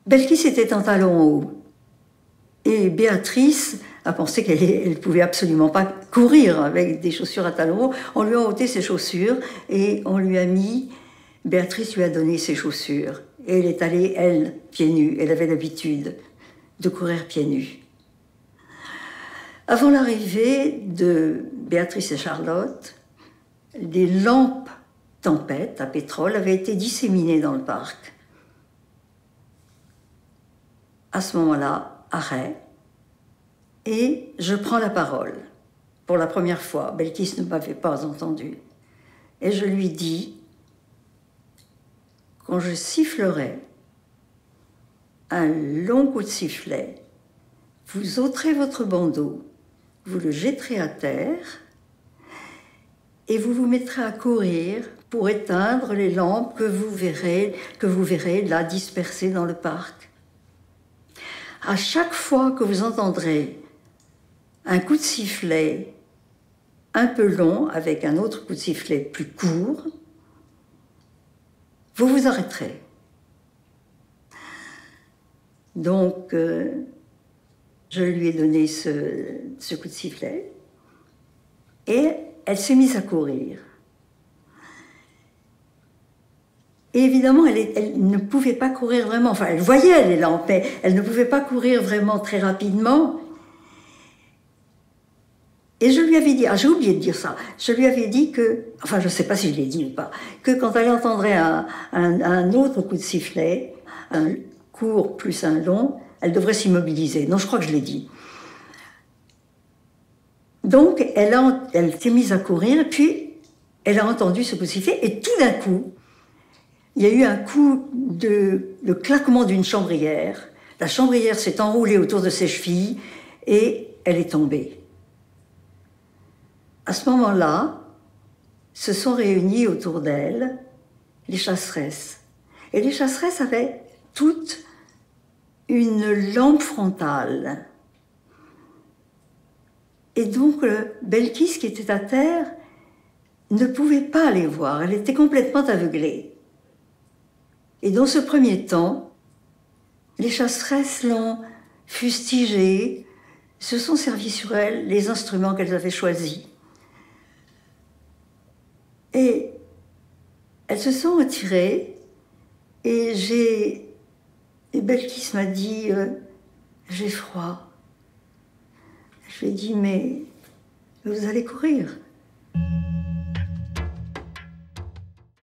Belkis était en talons hauts. Et Béatrice a pensé qu'elle ne pouvait absolument pas courir avec des chaussures à talons hauts. On lui a ôté ses chaussures et on lui a mis... Béatrice lui a donné ses chaussures. Et elle est allée, elle, pieds nus. Elle avait l'habitude de courir pieds nus. Avant l'arrivée de Béatrice et Charlotte, des lampes tempête à pétrole avaient été disséminées dans le parc. À ce moment-là, arrêt, et je prends la parole. Pour la première fois, Belkis ne m'avait pas entendu. Et je lui dis, quand je sifflerai un long coup de sifflet, vous ôterez votre bandeau, vous le jetterez à terre et vous vous mettrez à courir pour éteindre les lampes que vous verrez là dispersées dans le parc. À chaque fois que vous entendrez un coup de sifflet un peu long avec un autre coup de sifflet plus court, vous vous arrêterez. Donc, je lui ai donné ce coup de sifflet et elle s'est mise à courir. Et évidemment, elle ne pouvait pas courir vraiment. Enfin, elle voyait les lampes, mais elle ne pouvait pas courir vraiment très rapidement. Et je lui avais dit, j'ai oublié de dire ça, je lui avais dit que, enfin je ne sais pas si je l'ai dit ou pas, que quand elle entendrait un autre coup de sifflet, un court plus un long, elle devrait s'immobiliser. Non, je crois que je l'ai dit. Donc, elle s'est mise à courir, et puis elle a entendu ce coup de sifflet, et tout d'un coup, il y a eu un coup le claquement d'une chambrière. La chambrière s'est enroulée autour de ses chevilles, et elle est tombée. À ce moment-là, se sont réunies autour d'elle les chasseresses. Et les chasseresses avaient toutes une lampe frontale. Et donc, Belkis, qui était à terre, ne pouvait pas les voir. Elle était complètement aveuglée. Et dans ce premier temps, les chasseresses l'ont fustigée, se sont servis sur elle les instruments qu'elles avaient choisis. Et elles se sont retirées et Belkis m'a dit j'ai froid. Je lui ai dit mais vous allez courir.